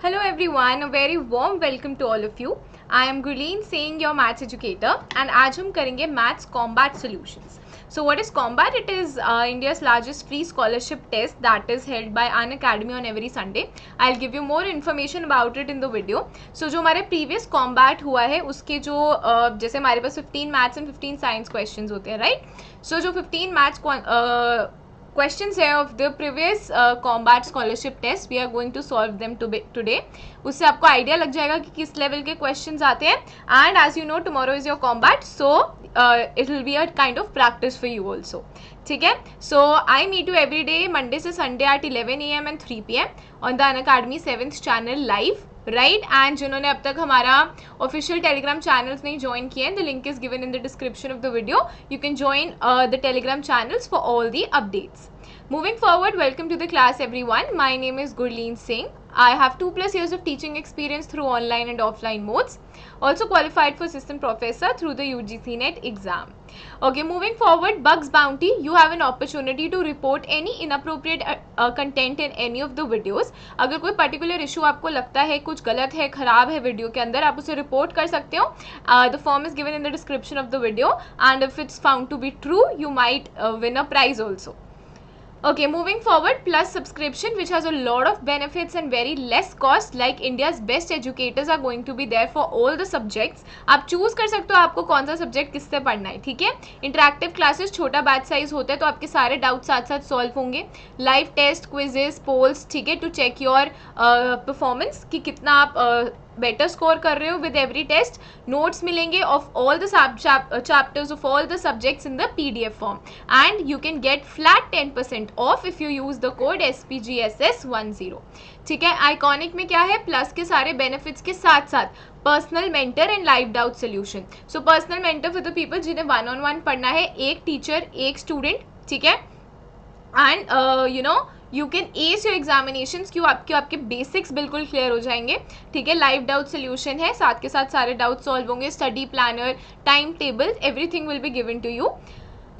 Hello everyone, a very warm welcome to all of you. I am Gurleen Singh, your maths educator, and आज हम करेंगे maths combat solutions. So what is combat? It is India's largest free scholarship test that is held by An Academy on every Sunday. I'll give you more information about it in the video. So जो हमारे previous combat हुआ है उसके जो जैसे हमारे पास 15 maths and 15 science questions होते हैं, right? So जो 15 maths questions here of the previous combat scholarship test, we are going to solve them today. उससे आपको आइडिया लग जाएगा कि किस लेवल के क्वेश्चंस आते हैं. And as you know tomorrow is your combat, so it will be a kind of practice for you also. ठीक है. So I meet you every day Monday से Sunday at 11 AM and 3 PM on the Unacademy 7th channel live, right. And जिन्होंने अब तक हमारा official Telegram channels नहीं join किए हैं, the link is given in the description of the video. You can join the Telegram channels for all the updates. Moving forward, welcome to the class everyone. My name is Gurleen Singh. I have 2+ years of teaching experience through online and offline modes. Also qualified for assistant professor through the UGC NET exam. Okay, moving forward, Bugs Bounty, you have an opportunity to report any inappropriate content in any of the videos. अगर कोई particular issue आपको लगता है कुछ गलत है, खराब है वीडियो के अंदर, आप उसे रिपोर्ट कर सकते हो. The form is given in the description of the video, and if it's found to be true, you might win a prize also. Okay, moving forward, Plus subscription, which has a lot of benefits and very less cost. Like India's best educators are going to be there for all the subjects. आप choose कर सकते हो आपको कौन सा subject किससे पढ़ना है. ठीक है. इंटरेक्टिव क्लासेस, छोटा बैच साइज होता है तो आपके सारे डाउट साथ साथ सॉल्व होंगे. लाइव टेस्ट, क्विजेस, पोल्स, ठीक है, टू चेक योर परफॉर्मेंस कि कितना आप बेटर स्कोर कर रहे हो विद एवरी टेस्ट. नोट्स मिलेंगे of all the chapters of all the subjects in the PDF form. And you can get flat 10% of if you use the code SPGSS10. ठीक है. Iconic में क्या है? Plus के सारे बेनिफिट्स के साथ साथ personal mentor and live doubt solution. So personal mentor for the people जिन्हें 1-on-1 पढ़ना है, एक टीचर एक स्टूडेंट. ठीक है. And you know you can S your examinations. क्यों? आपके बेसिक्स बिल्कुल क्लियर हो जाएंगे. ठीक है. लाइव डाउट सोल्यूशन है, साथ के साथ सारे डाउट सॉल्व होंगे. Study planner, time table, everything will be given to you.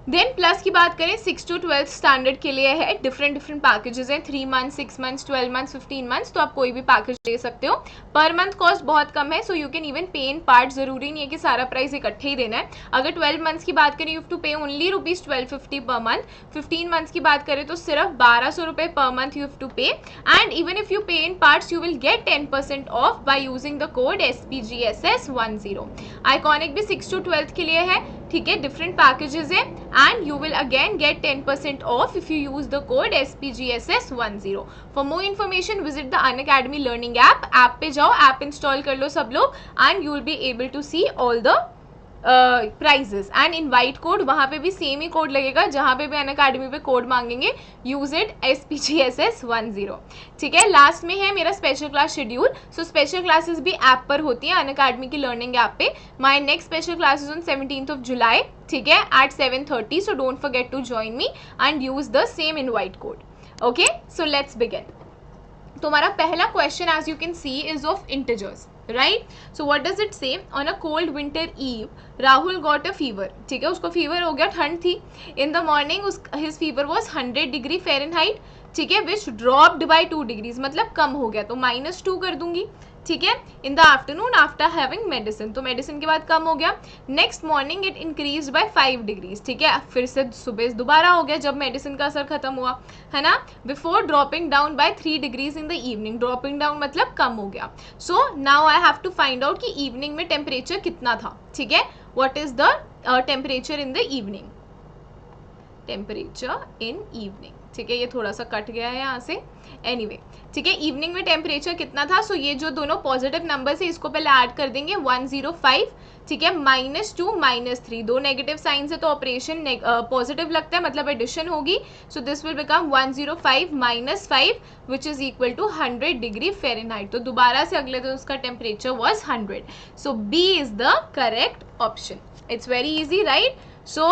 Then plus की बात करें, 6 to 12th स्टैंडर्ड के लिए है. डिफरेंट पैकेजेस हैं, 3 months, 6 months, 12 months, 15 months. तो आप कोई भी पैकेज ले सकते हो. पर मंथ कॉस्ट बहुत कम है, सो यू कैन इवन पे इन पार्ट. जरूरी नहीं है कि सारा प्राइस इकट्ठे ही देना है. अगर 12 months की बात करें, यू हैव टू पे ओनली ₹1250 पर मंथ. 15 months की बात करें तो सिर्फ ₹1200 पर month you have to pay. And even if you pay in parts you will get 10% off by using the code SPGSS10. Iconic भी 6 to 12th के लिए है. ठीक है. डिफरेंट पैकेजेस है and you will again get 10% off if you use the code SPGSS10. For more information visit the Unacademy learning app. पे जाओ, app install कर लो सब लोग, and you will be able to see all the prizes and invite code. वहाँ पे भी same ही code लगेगा जहाँ पे भी अनअकैडमी पे कोड मांगेंगे. Use it SPGSS10. ठीक है. लास्ट में है मेरा special class schedule. So special classes भी ऐप पर होती हैं अनअकैडमी की लर्निंग ऐप पे. My next special classes on 17th of July. ठीक है, at 7:30. So don't forget to join me and use the same invite code. Okay, so let's begin. तो हमारा पहला question as you can see is of integers, right. So what does it say? On a cold winter eve Rahul got a fever. ठीक है, उसको fever हो गया, ठंड थी. In the morning his fever was 100 degree Fahrenheit. ठीक है, विच dropped bye 2 degrees, मतलब कम हो गया तो -2 कर दूंगी. ठीक है. In the afternoon after having medicine, तो मेडिसिन के बाद कम हो गया. Next morning it increase by 5 degrees. ठीक है, फिर से सुबह दोबारा हो गया जब मेडिसिन का असर खत्म हुआ, है ना. Before dropping down by 3 degrees in the evening. Dropping down मतलब कम हो गया. So now I have to find out कि इवनिंग में टेम्परेचर कितना था. ठीक है. What is the temperature in the evening? Temperature in evening. ठीक है, ये थोड़ा सा कट गया है यहाँ से. एनीवे, ठीक है, इवनिंग में टेम्परेचर कितना था? सो ये जो दोनों पॉजिटिव नंबर्स है इसको पहले ऐड कर देंगे. 105. ठीक है, -2 -3, दो नेगेटिव साइंस है तो ऑपरेशन पॉजिटिव लगता है, मतलब एडिशन होगी. So this will become 105 -5 which is equal to 100 degree Fahrenheit. तो दोबारा से अगले दिन उसका temperature was 100. So B is the correct option. It's very easy, right. So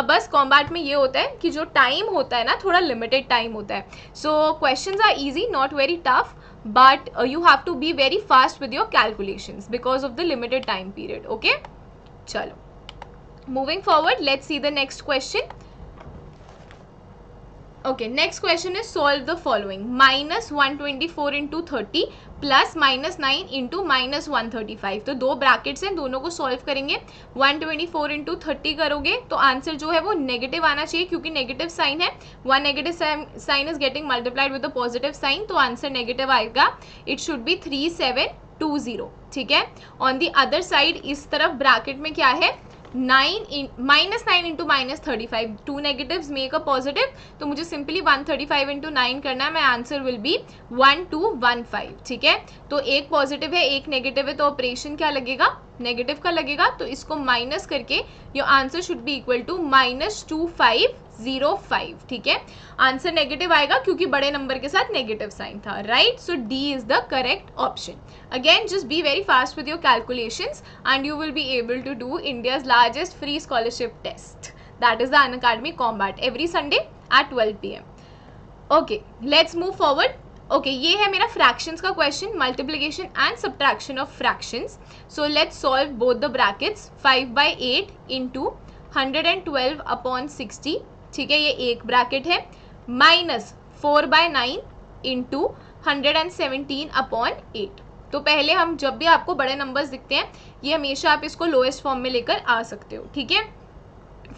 बस कॉम्बैट में ये होता है कि जो टाइम होता है ना, थोड़ा लिमिटेड टाइम होता है. So questions are easy, not very tough, but you have to be very fast with your calculations because of the limited time period. Okay, chalo, moving forward, let's see the next question. Okay, next question is solve the following. Minus 124 into 30 plus minus 9 into minus 135. तो दो brackets हैं, दोनों को solve करेंगे. 124 into 30 करोगे तो answer जो है वो नेगेटिव आना चाहिए, क्योंकि नेगेटिव साइन है. One negative sign is getting multiplied with the positive sign, तो आंसर नेगेटिव आएगा. It should be 3720. ठीक है. ऑन द अदर साइड इस तरफ ब्रैकेट में क्या है, minus 9 into minus 35. Two negatives make a positive, तो मुझे सिंपली 135 इंटू 9 करना है. My answer will be 1215. ठीक है. तो एक पॉजिटिव है एक नेगेटिव है, तो ऑपरेशन क्या लगेगा, नेगेटिव का लगेगा. तो इसको माइनस करके your answer should be equal to -2505. ठीक है. आंसर नेगेटिव आएगा क्योंकि बड़े नंबर के साथ नेगेटिव साइन था. Right. So D is the correct option. Again, just be very fast with your calculations and you will be able to do India's largest free scholarship test. That is the Unacademy Combat every Sunday at 12 PM. Okay, let's move forward. Okay, ये है मेरा fractions का question, multiplication and subtraction of fractions. So let's solve both the brackets. 5/8 into 112 upon 60. ठीक है, ये एक bracket है. Minus 4/9 into 117 upon 8. तो पहले हम जब भी आपको बड़े नंबर्स दिखते हैं, ये हमेशा आप इसको लोएस्ट फॉर्म में लेकर आ सकते हो. ठीक है.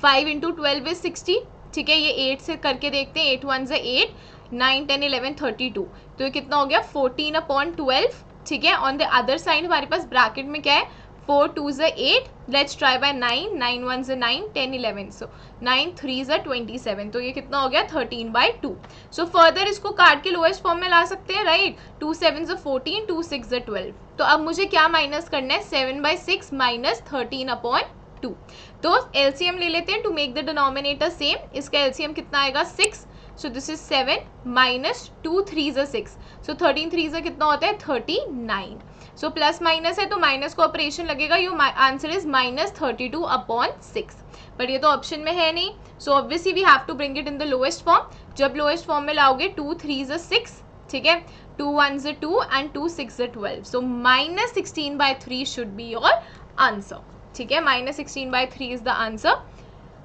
5 इंटू 12 इज 60. ठीक है. ये 8 से करके देखते हैं. 8 1 से 8, 9 10 11 32. तो ये कितना हो गया, 14/12. ठीक है. ऑन द अदर साइड हमारे पास ब्रैकेट में क्या है, 4 2 से 8. लेट्स ट्राई बाय 9, 9 1 से 9, 10 11. सो 9 3 से 27. तो ये कितना हो गया, 13/2. सो फर्दर इसको काट के लोएस्ट फॉर्म में ला सकते हैं. राइट. 2 7 से 14, 2 6 से 12. तो अब मुझे क्या माइनस करना है, 7/6 माइनस 13/2. तो एलसीएम ले लेते हैं to make the denominator same. इसका एलसीएम कितना आएगा, 6. सो दिस इज 7 माइनस 2 3 से 6. सो 13 3 से कितना होता है, 39. सो प्लस माइनस है तो माइनस को ऑपरेशन लगेगा. Your answer is -32/6. बट ये तो ऑप्शन में है नहीं. So obviously we have to bring it in the lowest form. जब लोएस्ट फॉर्म में लाओगे 2 3 से 6. ठीक है. 2 1 से 2 एंड 2 6 से 12. सो -16/3 शुड बी योर आंसर. ठीक है. -16/3 is the answer.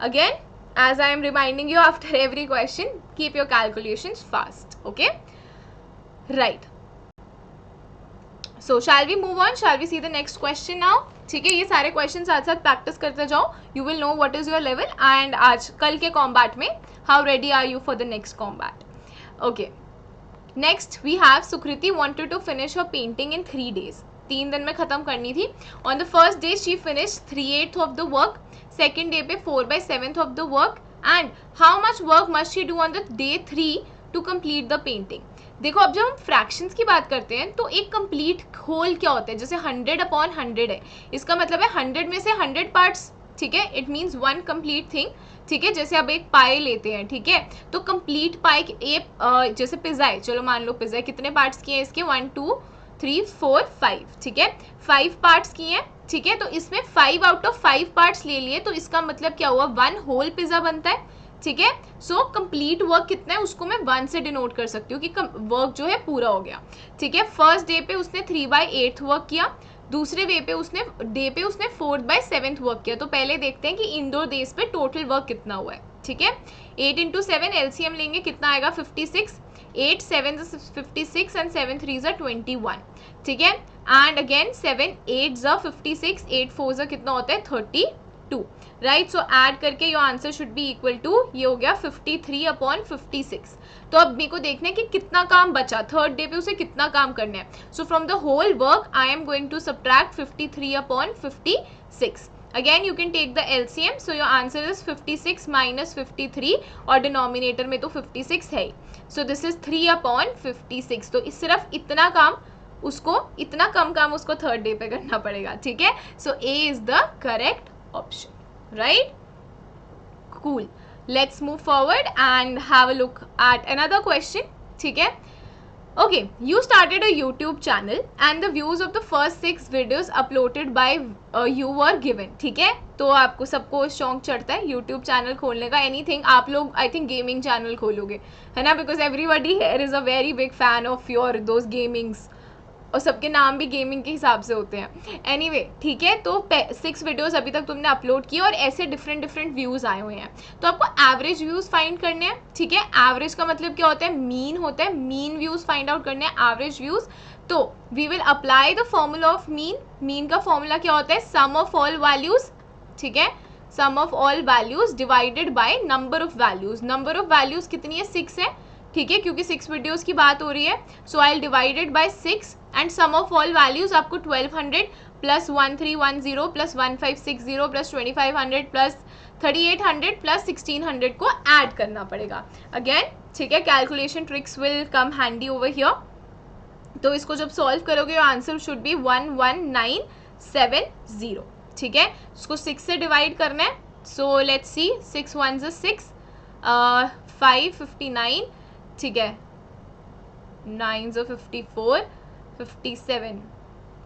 Again, as I am reminding you after every question, keep your calculations fast. Okay. Right. So shall we move on? Shall we see the next question now? ठीक है. ये सारे question साथ साथ practice करते जाओ. You will know what is your level and आज कल के कॉम्बैट में how ready are you for the next combat? Okay. Next we have Sukriti wanted to finish her painting in 3 days. 3 दिन में ख़त्म करनी थी. On the first day she finished 3/8 of the work. Second day पे 4/7 of the work. And how much work must she do on the day 3 to complete the painting? देखो, अब जब हम फ्रैक्शंस की बात करते हैं तो एक कंप्लीट होल क्या होता है, जैसे 100/100 है. इसका मतलब है 100 में से 100 पार्ट्स. ठीक है. It means one complete thing. ठीक है. जैसे अब एक पाए लेते हैं. ठीक है. तो कंप्लीट पाए जैसे पिज़्ज़ा है, चलो मान लो पिज़्ज़ा कितने पार्ट्स किए हैं इसके, 1 2 3 4 5. ठीक है. 5 पार्ट्स किए हैं. ठीक है. तो इसमें 5 आउट ऑफ 5 पार्ट्स ले लिए, तो इसका मतलब क्या हुआ, 1 होल पिज़्ज़ा बनता है. ठीक है. सो कंप्लीट वर्क कितना है उसको मैं 1 से डिनोट कर सकती हूँ कि वर्क जो है पूरा हो गया. ठीक है. फर्स्ट डे पे उसने 3/8 वर्क किया. दूसरे डे पे उसने 4/7 वर्क किया. तो पहले देखते हैं कि इन दो डेज पे टोटल वर्क कितना हुआ है. ठीक है. 8 इंटू 7 एलसीएम लेंगे, कितना आएगा, 56. 8 7 56 एंड 7 3 21. ठीक है. एंड अगेन 7 8 56, 8 4 कितना होता है, 32. राइट. सो ऐड करके your answer should be equal to, ये हो गया 53/56. तो अब मेरे को देखना है कि कितना काम बचा, थर्ड डे पे उसे कितना काम करना है. So from the whole work I am going to subtract 53/56. Again you can take the LCM. So your answer is 56 minus 53, और डिनोमिनेटर में तो 56 है ही. सो दिस इज 3/56. तो इस सिर्फ इतना काम उसको, इतना कम काम उसको थर्ड डे पे करना पड़ेगा. ठीक है. So A is the correct option. Right? Cool. Let's move forward and have a look at another question. ठीक है. Okay, you started a YouTube channel and the views of the first 6 videos uploaded by you were given. ठीक है. तो आपको सबको शौक चढ़ता है YouTube चैनल खोलने का. Anything, आप लोग I think गेमिंग चैनल खोलोगे, है ना, because everybody here is a very big fan of your those gamings और सबके नाम भी गेमिंग के हिसाब से होते हैं। एनीवे ठीक है, तो 6 वीडियोस अभी तक तुमने अपलोड किए और ऐसे डिफरेंट डिफरेंट व्यूज़ आए हुए हैं। तो आपको एवरेज व्यूज़ फाइंड करने हैं, ठीक है। एवरेज का मतलब क्या होता है, मीन होता है, मीन व्यूज़ फाइंड आउट करने हैं, एवरेज व्यूज़। तो we will apply the formula of mean. Mean का फॉर्मूला क्या होता है, सम ऑफ ऑल वैल्यूज़, ठीक है, sum of all values divided by number of values. Number of values कितनी है, 6 है, ठीक है, क्योंकि 6 वीडियोस की बात हो रही है। So I will divided by 6 and sum of all values आपको 1200 plus 1310 plus 1560 plus 2500 plus 3800 plus 1600 को ऐड करना पड़ेगा अगेन, ठीक है। Calculation tricks will come handy over here. तो इसको जब सॉल्व करोगे योर आंसर शुड बी 11970, ठीक है। इसको 6 से डिवाइड करना है। सो लेट्स सी, 6 1 6, 559, ठीक है, 9 54, 57,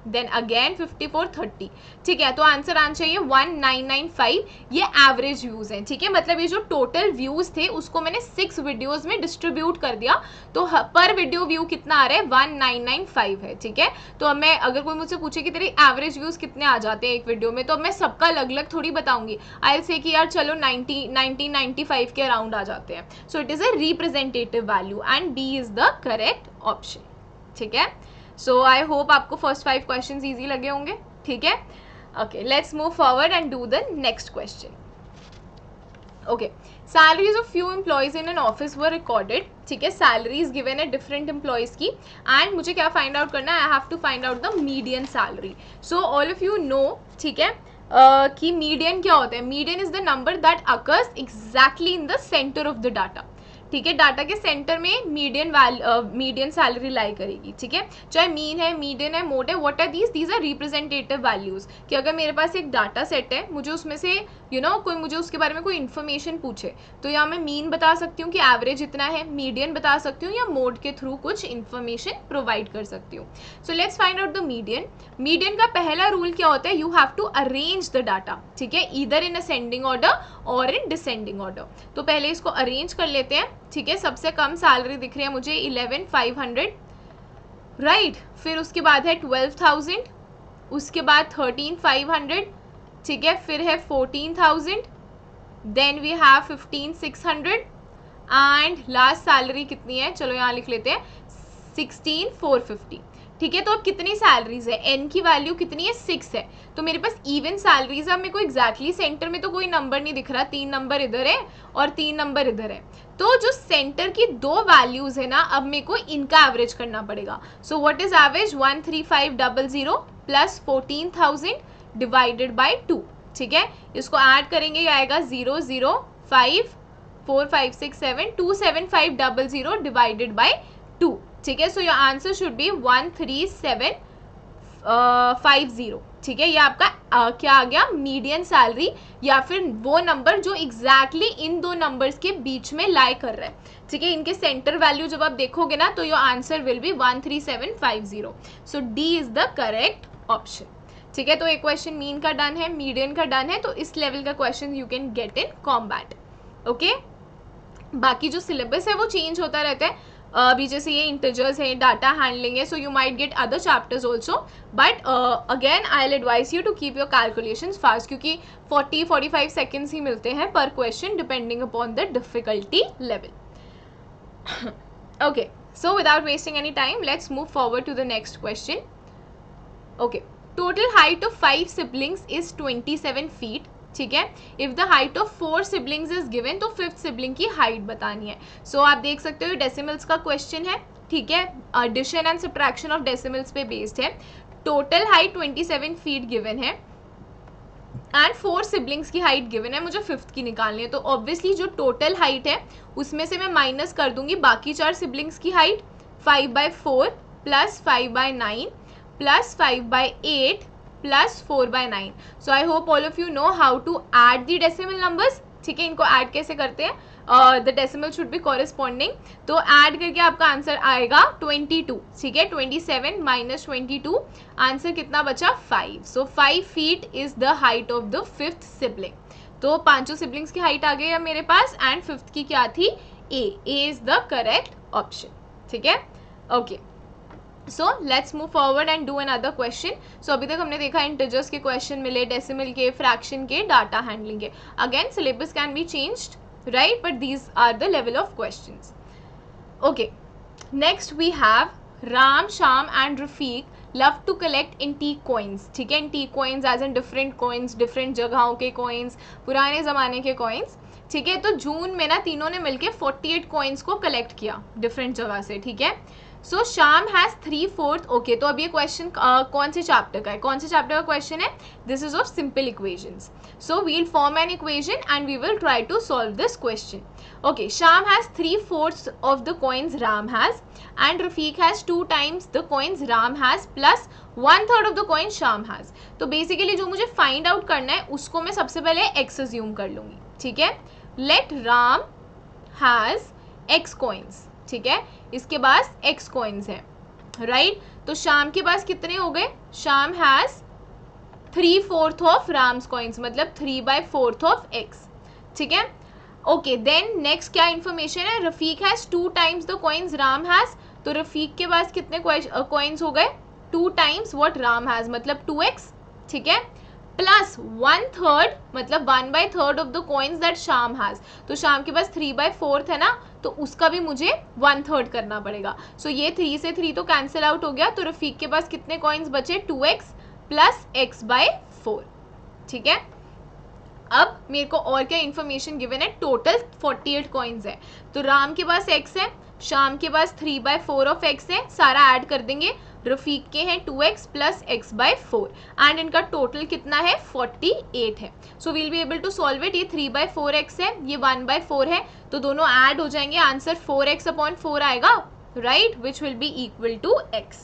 देन अगेन 54, 30, ठीक है। तो आंसर आना चाहिए 1995। ये एवरेज व्यूज हैं, ठीक है, मतलब ये जो टोटल व्यूज थे उसको मैंने 6 वीडियोस में डिस्ट्रीब्यूट कर दिया, तो पर वीडियो व्यू कितना आ रहा है, 1995 है, ठीक है। तो अब मैं, अगर कोई मुझसे पूछे कि तेरे एवरेज व्यूज कितने आ जाते हैं एक वीडियो में, तो अब मैं सबका अलग अलग थोड़ी बताऊंगी। आई विल से कि यार चलो 1995 के अराउंड आ जाते हैं। So it is a representative value and B is the correct option, ठीक है। सो आई होप आपको फर्स्ट 5 क्वेश्चंस इजी लगे होंगे, ठीक है। Okay, let's move forward and do the next question. Okay, salaries of few employees in an office were recorded, ठीक है। Salaries given है डिफरेंट एम्प्लॉयज की एंड मुझे क्या फाइंड आउट करना है, I have to find out the median salary. So all of you no, ठीक है, कि मीडियन क्या होता है। Median is the number that occurs exactly in the centre of the data, ठीक है। डाटा के सेंटर में मीडियन सैलरी लाई करेगी, ठीक है। चाहे मीन है, मीडियन है, मोड है, what are these are representative values. कि अगर मेरे पास एक डाटा सेट है, मुझे उसमें से कोई मुझे उसके बारे में कोई इन्फॉर्मेशन पूछे, तो या मैं मीन बता सकती हूँ कि एवरेज इतना है, मीडियन बता सकती हूँ, या मोड के थ्रू कुछ इन्फॉर्मेशन प्रोवाइड कर सकती हूँ। So let's find out the median. Median का पहला रूल क्या होता है, you have to arrange the data, ठीक है, ईदर इन असेंडिंग ऑर्डर और इन डिसेंडिंग ऑर्डर। तो पहले इसको अरेंज कर लेते हैं, ठीक है। सबसे कम सैलरी दिख रही है मुझे 11,500, राइट। फिर उसके बाद है 12,000, उसके बाद 13,500, ठीक है। फिर है 14,000, then we have 15,600 and last salary कितनी है, चलो यहाँ लिख लेते हैं 16,450, ठीक है। तो अब कितनी सैलरीज है, एन की वैल्यू कितनी है, 6 है, तो मेरे पास इवन सैलरीज है। अब मेरे को एग्जैक्टली सेंटर में तो कोई नंबर नहीं दिख रहा, 3 नंबर इधर है और 3 नंबर इधर है, तो जो सेंटर की 2 वैल्यूज है ना, अब मेरे को इनका एवरेज करना पड़ेगा। So what is average, 13500 plus 14,000 divided by 2, ठीक है। इसको ऐड करेंगे, ये आएगा 0054567 27500 डिवाइडेड बाय 2, ठीक है। So your answer should B 13750, ठीक है। ये आपका क्या आ गया, मीडियन सैलरी, या फिर वो नंबर जो एग्जैक्टली इन दो नंबर्स के बीच में लाई कर रहा है, ठीक है। इनके सेंटर वैल्यू जब आप देखोगे ना, तो your answer will B 13750। So D is the correct option, ठीक है। तो एक क्वेश्चन मीन का डन है, मीडियन का डन है, तो इस लेवल का question you can get in combat, okay. बाकी जो सिलेबस है वो चेंज होता रहता है, अभी जैसे ये इंटीजर्स है, डाटा हैंडलिंग है, so you might get other chapters also, but again I will advise you to keep your calculations fast, क्योंकि 40-45 सेकेंड्स ही मिलते हैं पर question depending upon the difficulty level. Okay, so without wasting any time let's move forward to the next question. Okay, total height of 5 siblings is 27 feet, ठीक है। If the height of 4 siblings is given, तो 5th sibling की height बतानी है। सो आप देख सकते हो डेसिमल्स का क्वेश्चन है, ठीक है, addition and subtraction of decimals पे बेस्ड है। टोटल हाइट 27 फीट गिवन है एंड 4 सिबलिंग्स की हाइट गिवन है, मुझे 5th की निकालनी है। तो ऑब्वियसली जो टोटल हाइट है उसमें से मैं माइनस कर दूंगी बाकी 4 सिबलिंग्स की height, 5/4 plus 5/9 plus 5/8 plus 4/9। So I hope all of you know how to add the decimal numbers, ठीक है। इनको ऐड कैसे करते हैं, the decimal should be corresponding, तो ऐड करके आपका आंसर आएगा 22, ठीक है। 27 माइनस 22, आंसर कितना बचा, 5। सो 5 feet is the height of the 5th sibling. तो 5 सिबलिंग्स की हाइट आ गई है मेरे पास एंड 5th की क्या थी, A is the correct option, ठीक है। Okay, so let's move forward and do another question. So अभी तक हमने देखा इंटीजर्स के क्वेश्चन मिले, डेसिमल के, फ्रैक्शन के, डाटा हैंडलिंग के. Again syllabus can be changed, right, but these are the level of questions. Okay, next we have Ram, Sham and Rafiq love to collect antique coins. ठीक है, antique coins as in different coins, different जगहों के coins, पुराने ज़माने के coins. ठीक है, तो जून में ना तीनों ने मिलके 48 coins को collect किया different जगह से. ठीक है, सो शाम हैज़ 3/4. ओके, तो अब ये क्वेश्चन कौन से चैप्टर का है, कौन से चैप्टर का क्वेश्चन है? This is of simple equations. So we'll form an equation and we will try to solve this question. Okay, Sham has 3/4 of the coins Ram has and Rafiq has 2 times the coins Ram has plus 1/3 of the coin Sham has. तो basically जो मुझे find out करना है उसको मैं सबसे पहले x assume कर लूँगी. ठीक है, let Ram has x coins. ठीक है, इसके पास x कॉइन्स हैं, राइट. तो शाम के पास कितने हो गए? शाम हैज 3/4 ऑफ राम्स कॉइन्स, मतलब 3/4 ऑफ x. ठीक है, ओके. देन नेक्स्ट क्या इंफॉर्मेशन है? Rafiq has 2 times the coins Ram has. तो रफीक के पास कितने कॉइन्स हो गए? 2 times व्हाट राम हैज, मतलब 2x. ठीक है, प्लस 1/3 मतलब 1/3 ऑफ द कॉइन्स दैट शाम हैज. तो शाम के पास 3/4 है ना, तो उसका भी मुझे 1/3 करना पड़ेगा. सो ये 3 से 3 तो कैंसिल आउट हो गया. तो रफीक के पास कितने कॉइन्स बचे? 2x plus x/4. ठीक है, अब मेरे को और क्या इन्फॉर्मेशन गिवन है? टोटल 48 कॉइन्स है. तो राम के पास x है, शाम के पास 3/4 ऑफ x है, सारा ऐड कर देंगे. रफीक के हैं 2x प्लस x/4 एंड इनका टोटल कितना है? 48 है. So we'll be able to solve it. ये 3/4x है, ये 1/4 है, तो दोनों ऐड हो जाएंगे. आंसर 4x/4 आएगा, right, which will be equal to x.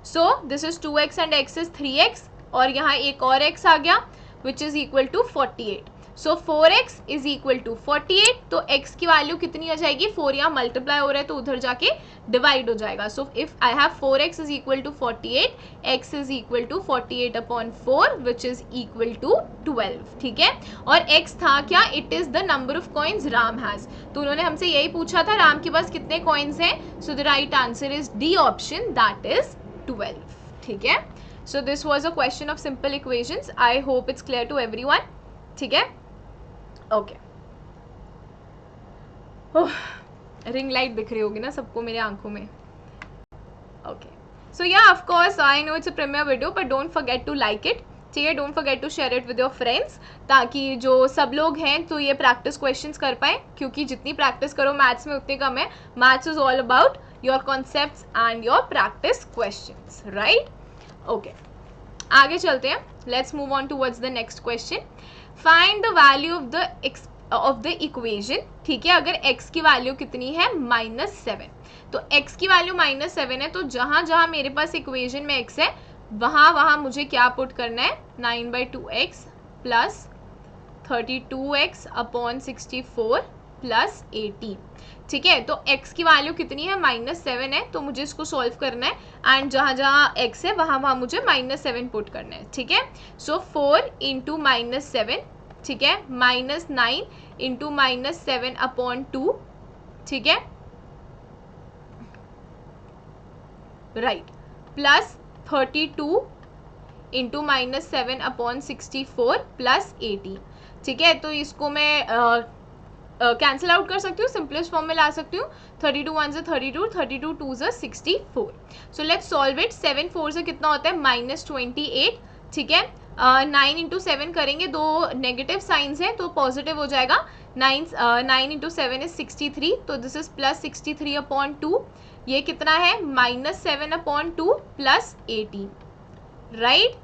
So this is 2x and x is 3x और यहाँ एक और x आ गया which is equal to 48. So 4x is equal to 48. तो x की वैल्यू कितनी आ जाएगी? 4 यहाँ मल्टीप्लाई हो रहा है तो उधर जाके डिवाइड हो जाएगा. So if I have 4x is equal to 48, x is equal to 48/4 which is equal to 12. ठीक है, और x था क्या? It is the number of coins Ram has. तो उन्होंने हमसे यही पूछा था राम के पास कितने कॉइन्स हैं. So the right answer is D option, that is 12. ठीक है, so this was a question of simple equations. I hope it's clear to everyone. ठीक है, ओके. रिंग लाइट दिख रही होगी ना सबको मेरे आंखों में. Okay, so yeah of course I know it's a premiere video, but don't forget to like it. ठीक है, don't forget to share it with your friends, ताकि जो सब लोग हैं तो ये प्रैक्टिस क्वेश्चंस कर पाए, क्योंकि जितनी प्रैक्टिस करो मैथ्स में उतनी कम है. Maths is all about your concepts and your practice questions, right. Okay, आगे चलते हैं. Let's move on towards the next question. Find the value of the equation. ठीक है, अगर x की वैल्यू कितनी है? -7. तो x की वैल्यु -7 है, तो जहां जहां मेरे पास इक्वेशन में x है वहां वहां मुझे क्या पुट करना है? 9/2x plus 32x/64 plus 18. ठीक है, तो x की वैल्यू कितनी है? -7 है, तो मुझे इसको सॉल्व करना है एंड जहाँ जहाँ x है वहाँ वहाँ मुझे -7 पुट करना है. ठीक है, सो 4 इंटू -7. ठीक है, -9 इंटू -7/2. ठीक है, राइट, प्लस 32 इंटू -7/64 प्लस 18. ठीक है, तो इसको मैं कैंसिल आउट कर सकती हूँ, सिंपलेस्ट फॉर्म में ला सकती हूँ. 32 1 से 32, 32 2 से 64. So let's solve it. 7 4 से कितना होता है? -28. ठीक है, 9 इंटू 7 करेंगे, दो नेगेटिव साइंस हैं तो पॉजिटिव हो जाएगा. 9 इंटू 7 इज 63, तो दिस इज प्लस 63/2. ये कितना है? -7/2 plus 18, right.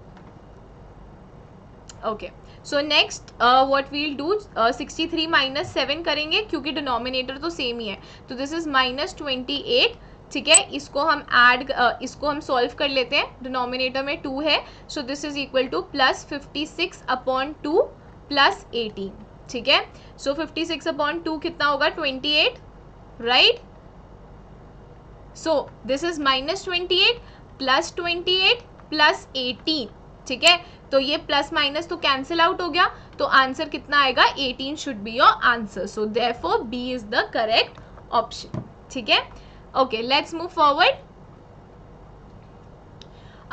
Okay, so next what we'll do, 63 - 7 करेंगे क्योंकि डिनोमिनेटर तो सेम ही है, तो दिस इज -28. ठीक है, इसको हम इसको हम सॉल्व कर लेते हैं. डिनोमिनेटर में 2 है, so this is equal to plus 56/2 plus 18. ठीक है, सो 56/2 कितना होगा? 28, right. So this is -28 plus 28 plus 18. ठीक है, तो ये प्लस माइनस तो कैंसिल आउट हो गया, तो आंसर कितना आएगा? 18 should be your answer. So therefore B is the correct option. ठीक है, okay, let's move forward.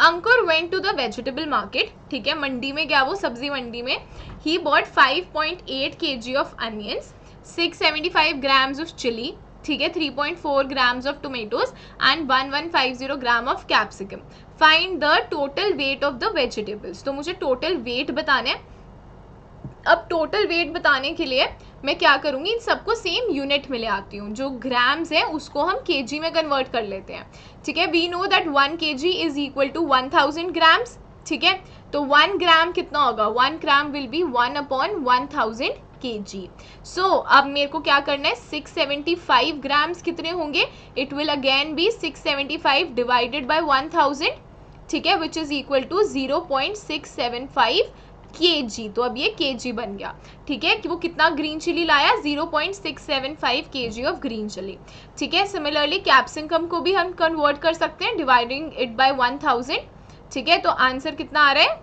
Ankur went to the vegetable market, ठीक है, मंडी में गया वो, सब्जी मंडी में. He bought 5.8 kg of onions, 675 grams of chilli, ठीक है, 3.4 grams of tomatoes and 1150 gram of capsicum. Find the total weight of the vegetables. तो मुझे टोटल वेट बताना है. अब टोटल वेट बताने के लिए मैं क्या करूँगी, इन सबको सेम यूनिट में ले आती हूँ. जो ग्राम्स है उसको हम केजी में कन्वर्ट कर लेते हैं, ठीक है. We know that 1 kg is equal to 1000 grams, ठीक है. तो 1 ग्राम कितना होगा, 1 ग्राम विल बी 1/1000 kg. सो अब मेरे को क्या करना है, 675 ग्राम्स कितने होंगे, it will again be 675 divided by 1000, ठीक है, which is equal to 0.675 kg. तो अब ये kg बन गया, ठीक है, कि वो कितना ग्रीन चिली लाया, 0.675 kg ऑफ ग्रीन चिली, ठीक है. सिमिलरली कैप्सिकम को भी हम कन्वर्ट कर सकते हैं, डिवाइडिंग इट बाय 1000, ठीक है. तो आंसर कितना आ रहा है,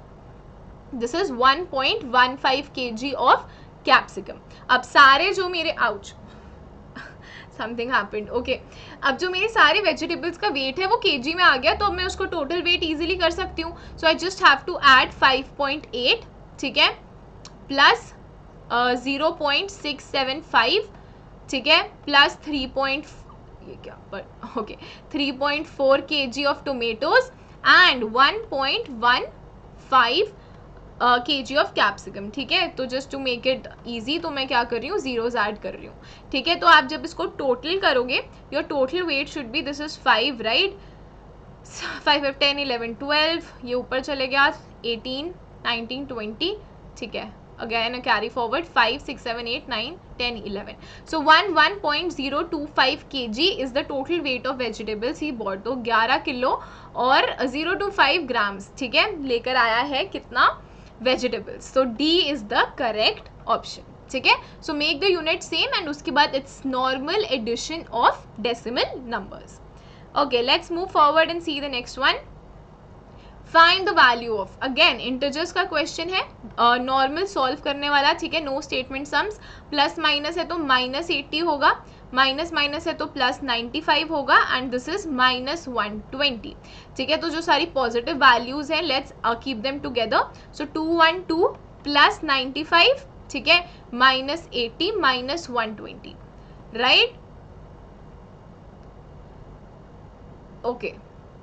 this is 1.15 kg of capsicum. अब सारे जो मेरे आउच समथिंग हैपेंड, ओके. अब जो मेरे सारे वेजिटेबल्स का वेट है वो केजी में आ गया, तो अब मैं उसको टोटल वेट इजीली कर सकती हूँ. So I just have to add 5.8, ठीक है, प्लस 0.675, ठीक है, plus 3.4 kg of tomatoes and 1.15 kg of capsicum, ठीक है. तो just to make it easy तो मैं क्या कर रही हूँ, जीरोज ऐड कर रही हूँ, ठीक है. तो आप जब इसको टोटल करोगे, your total weight should be, this is 5, right, 5, 10, 11, 12, ये ऊपर चले गया 18, 19, 20, ठीक है. Again carry forward 5, 6, 7, 8, 9, 10, 11. So 1.025 kg is the total weight of vegetables he bought. तो 11 किलो और 025 ग्राम्स, ठीक है, लेकर आया है कितना vegetables. So D is the correct option, ठीक है. So make the unit same and उसके बाद it's normal addition of decimal numbers. Okay, let's move forward and see the next one. Find the value of, again integers का question है, normal solve करने वाला, ठीक है. No statement sums, plus minus है तो -80 होगा, माइनस माइनस है तो +95 होगा एंड दिस इज -120, ठीक है. तो जो सारी पॉजिटिव वैल्यूज हैं, let's keep them together. So 212 plus 95, ठीक है, -80 -120, right. Okay,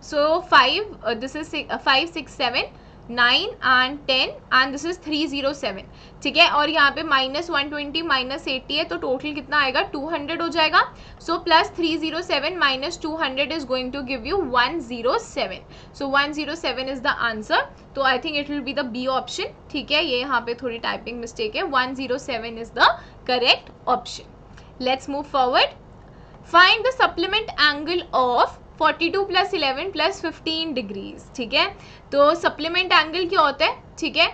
so 5, this is 5, 6, 7, 9 and 10 and this is 307, ठीक है. और यहाँ पे -120 -80 है, तो टोटल कितना आएगा, 200 हो जाएगा. So plus 307 minus 200 is going to give you 107. So 107 is the answer. तो I think it will be the B option, ठीक है. ये यहाँ पे थोड़ी टाइपिंग मिस्टेक है, 107 is the correct option. Let's move forward. Find the supplement angle of 42 + 11 + 15 degrees, ठीक है. तो सप्लीमेंट एंगल क्या होता है, ठीक है,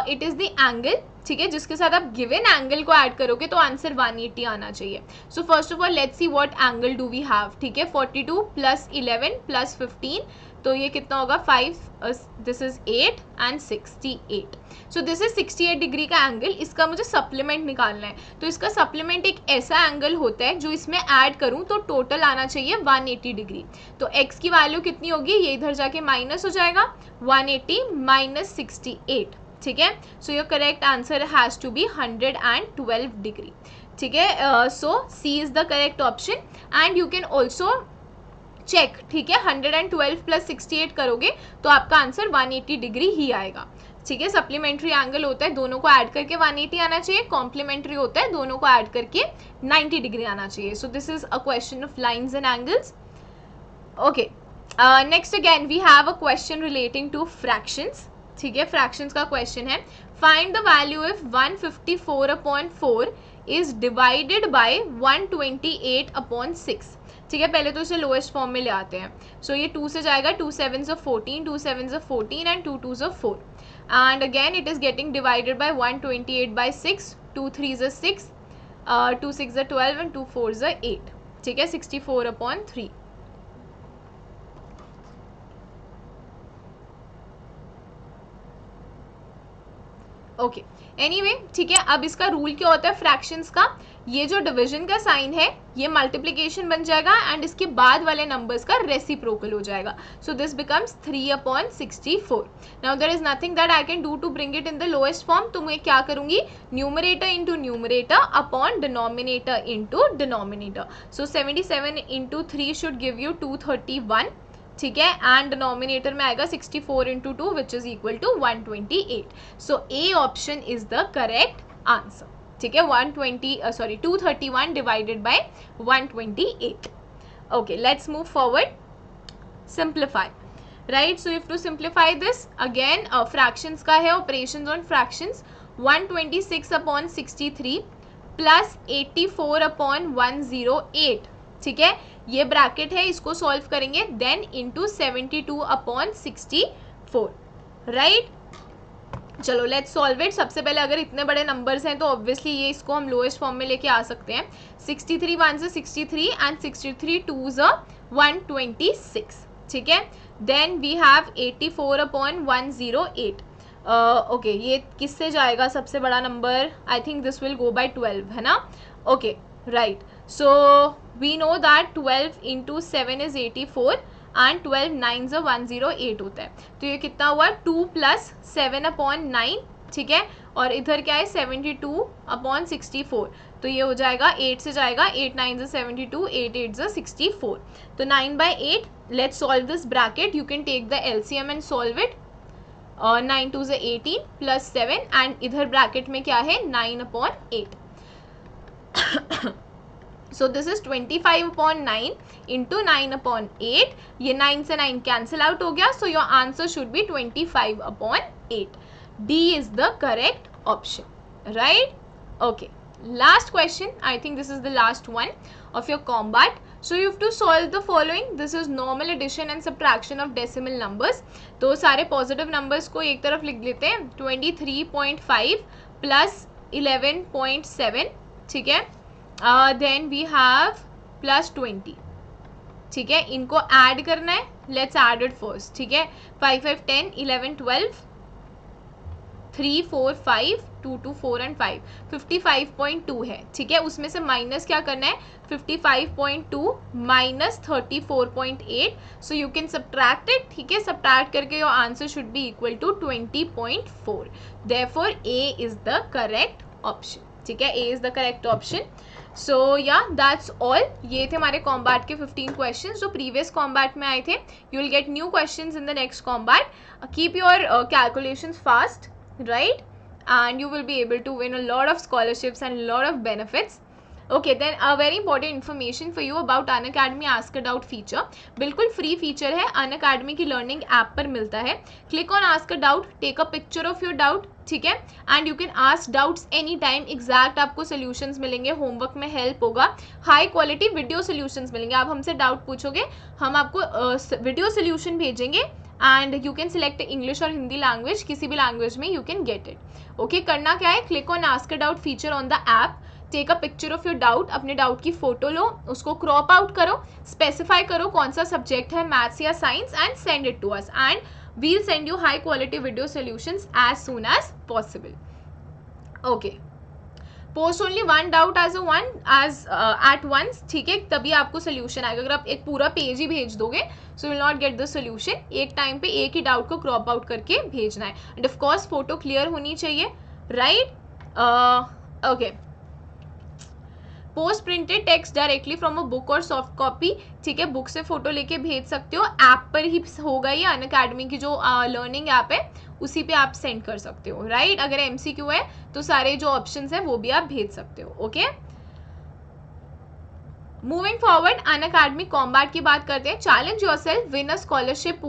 इट इज द एंगल, ठीक है, जिसके साथ आप गिवन एंगल को ऐड करोगे तो आंसर 180 आना चाहिए. So first of all let's see what angle do we have, ठीक है. 42 + 11 + 15, तो ये कितना होगा, 5, this is 8 and 68. So this is 68 degree का एंगल. इसका मुझे सप्लीमेंट निकालना है. तो इसका सप्लीमेंट एक ऐसा एंगल होता है जो इसमें ऐड करूं तो टोटल आना चाहिए 180 डिग्री. तो x की वैल्यू कितनी होगी, ये इधर जाके माइनस हो जाएगा, 180 - 68, ठीक है. So your correct answer has to be 112 degree, ठीक है. So C is the correct option and you can also check, ठीक है. 112 + 68 करोगे तो आपका आंसर 180 डिग्री ही आएगा, ठीक है. सप्लीमेंट्री एंगल होता है, दोनों को ऐड करके 180 आना चाहिए. कॉम्प्लीमेंट्री होता है, दोनों को ऐड करके 90 डिग्री आना चाहिए. So this is a question of lines and angles. Okay, next again we have a question relating to fractions, ठीक है. फ्रैक्शंस का क्वेश्चन है. Find the value if 154/4 is divided by 128/6, ठीक है. पहले तो इसे लोएस्ट फॉर्म में ले आते हैं. सो ये 2 से जाएगा, 2 7s are 14, 2 7s are 14 and 2 2s are 4. And again it is getting divided by 128/6, 2 3s are 6, 2 6s are 12 and 2 4s are 8, ठीक है. 64/3. ओके एनीवे ठीक है, अब इसका रूल क्या होता है फ्रैक्शंस का, ये जो डिवीजन का साइन है ये मल्टीप्लिकेशन बन जाएगा एंड इसके बाद वाले नंबर्स का रेसिप्रोकल हो जाएगा. So this becomes 3/64. Now there is nothing that I can do to bring it in the lowest form. तो मैं क्या करूंगी, numerator into numerator upon denominator into denominator. So 77 into 3 should give you 231. ठीक है, and denominator में आएगा 64 into 2 which is equal to 128. So A option is the correct answer. ठीक है, 231 divided by 128. Okay let's move forward. Simplify, right. So if two simplify this again fractions का है, operations on fractions. 126/63 plus 84/108. ठीक है, ये bracket है, इसको solve करेंगे. Then into 72/64. राइट, चलो लेट्स सॉल्व इट. सबसे पहले अगर इतने बड़े नंबर्स हैं तो ऑब्वियसली ये इसको हम लोएस्ट फॉर्म में लेके आ सकते हैं. 63 1 से 63 एंड 63 2 से 126. ठीक है, देन वी हैव 84/108. ओके ये किससे जाएगा सबसे बड़ा नंबर, I think this will go by 12 है ना. Okay right, so we know that 12 into 7 is 84 and 12 9 से 108 होता है. तो ये कितना हुआ 2 + 7/9. ठीक है, और इधर क्या है 72/64. तो ये हो जाएगा 8 से जाएगा, 8 9 से 72, 8 8 से 64. तो 9/8. Let's solve this bracket. You can take the LCM and solve it. 9 2 से 18 प्लस 7 एंड इधर ब्रैकेट में क्या है 9/8. So this is 25/9 into 9/8. ये 9 से 9 cancel out हो गया. So your answer should be 25/8. D is the correct option. Right? Okay. Last question. I think this is the last one of your combat. So you have to solve the following. This is normal addition and subtraction of decimal numbers. तो सारे positive numbers को एक तरफ लिख लेते हैं. 23.5 plus 11.7. ठीक है, देन वी हैव प्लस 20. ठीक है, इनको ऐड करना है. Let's add it first. ठीक है, 5 5 10 11 12 3 4 5 2 2 4 एंड 5 55.2 है. ठीक है, उसमें से माइनस क्या करना है 55.2 minus 34.8. So you can subtract it. ठीक है, सब्ट्रैक्ट करके your answer should be equal to 20.4. Therefore A is the correct option. ठीक है, A is the correct option. So yeah that's all. ये थे हमारे कॉम्बैट के 15 क्वेश्चंस जो प्रीवियस कॉम्बैट में आए थे. You will get new questions in the next combat. Keep your calculations fast, right, and you will be able to win a lot of scholarships and a lot of benefits. Okay, then a very important information for you about Unacademy Ask a Doubt feature. बिल्कुल free feature है, Unacademy की learning app पर मिलता है. Click on ask a doubt, take a picture of your doubt. ठीक है, and you can ask doubts any time. Exact आपको solutions मिलेंगे, होमवर्क में हेल्प होगा, हाई क्वालिटी वीडियो सोल्यूशंस मिलेंगे. आप हमसे डाउट पूछोगे, हम आपको वीडियो सोल्यूशन भेजेंगे and you can select English और हिंदी लैंग्वेज, किसी भी लैंग्वेज में you can get it. Okay, करना क्या है, click on ask a doubt feature on the app, take a picture of your doubt, अपने डाउट की फोटो लो, उसको क्रॉप आउट करो, स्पेसिफाई करो कौन सा सब्जेक्ट है, मैथ्स या science, and send it to us and we'll send you high quality video solutions as soon as possible. Okay, post only one doubt as at once. ठीक है, तभी आपको सोल्यूशन आएगा. अगर आप एक पूरा पेज ही भेज दोगे so you will not get the solution. एक टाइम पे एक ही डाउट को क्रॉप आउट करके भेजना है. End of course photo clear होनी चाहिए, right. Okay, post printed text directly from a book और सॉफ्ट कॉपी. ठीक है, बुक से फोटो लेके भेज सकते हो. ऐप पर ही होगा ये, अनअकैडमी की जो लर्निंग ऐप है उसी पे आप सेंड कर सकते हो, राइट. अगर MCQ है तो सारे जो ऑप्शंस हैं वो भी आप भेज सकते हो. Okay, moving forward, Unacademy combat की बात करते हैं. Challenge yourself, win a scholarship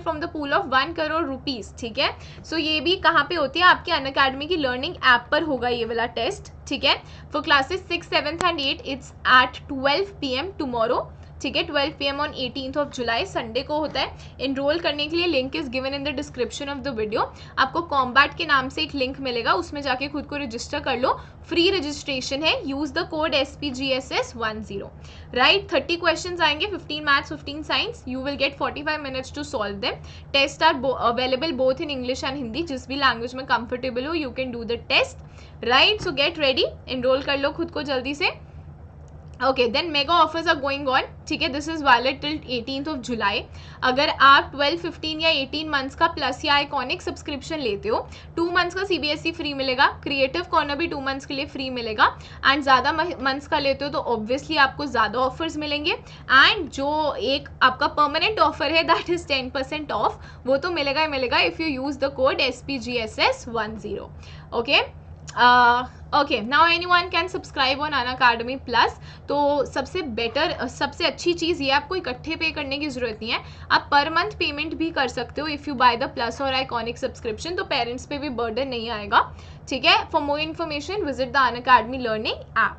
from the pool of 1 crore rupees. ठीक है, सो ये भी कहाँ पे होती है, आपकी अनअकैडमी की लर्निंग ऐप पर होगा ये वाला टेस्ट. ठीक है, for classes 6 7 and 8 it's at 12 PM tomorrow. ठीक है, 12 PM on 18th of July, Sunday को होता है। इनरोल करने के लिए link is given in the description of the video. आपको कॉम्बैट के नाम से एक लिंक मिलेगा, उसमें जाके खुद को रजिस्टर कर लो, फ्री रजिस्ट्रेशन है। Use the code SPGSS10, right. 30 questions आएंगे, 15 maths 15 science. You will get 45 minutes to solve them. Test are available both in English and Hindi, जिस भी लैंग्वेज में कंफर्टेबल हो you can do the test, right. So get ready, enrol कर लो खुद को जल्दी से। Okay, then mega offers are going on, ठीक है। This is valid till 18th of जुलाई। अगर आप 12, 15 या 18 मंथ्स का प्लस या आइकॉनिक सब्सक्रिप्शन लेते हो, 2 मंथ्स का CBSE फ्री मिलेगा, क्रिएटिव कॉर्नर भी 2 मंथ्स के लिए फ्री मिलेगा, एंड ज़्यादा मंथ्स का लेते हो तो ऑब्वियसली आपको ज़्यादा ऑफर्स मिलेंगे। एंड जो एक आपका परमानेंट ऑफर है दैट इज 10% ऑफ, वो तो मिलेगा ही मिलेगा if you use the code SPGSS10, okay. Okay, now anyone can subscribe on Unacademy plus. तो सबसे बेटर, सबसे अच्छी चीज़ ये, आपको इकट्ठे पे करने की ज़रूरत नहीं है, आप पर मंथ पेमेंट भी कर सकते हो if you buy the plus और आइकॉनिक सब्सक्रिप्शन, तो पेरेंट्स पे भी बर्डन नहीं आएगा, ठीक है। For more information visit the Unacademy learning app.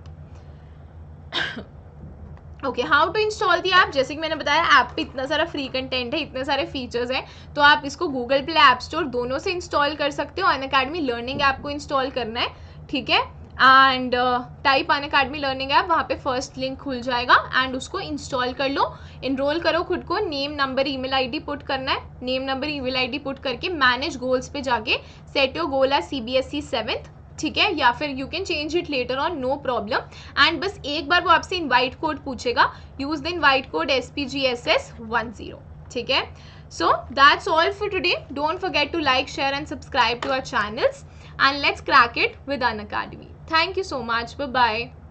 Okay, how to install the app. जैसे कि मैंने बताया, ऐप पे इतना सारा फ्री कंटेंट है, इतने सारे फीचर्स हैं, तो आप इसको गूगल प्ले, ऐप स्टोर दोनों से इंस्टॉल कर सकते हो। अनअकैडमी लर्निंग ऐप को इंस्टॉल करना है, ठीक है। And type Unacademy learning app, वहाँ पे फर्स्ट लिंक खुल जाएगा एंड उसको इंस्टॉल कर लो, इनरोल करो खुद को। Name, number, email ID put करना है, name, number, email ID put करके मैनेज गोल्स पे जाके set your goal as CBSE 7th, ठीक है, या फिर you can change it later on, no problem. And बस एक बार वो आपसे इनवाइट कोड पूछेगा, use the invite code SPGSS10, ठीक है। So that's all for today. Don't forget to like, share and subscribe to our channels, and let's crack it with Unacademy. Thank you so much. Bye bye.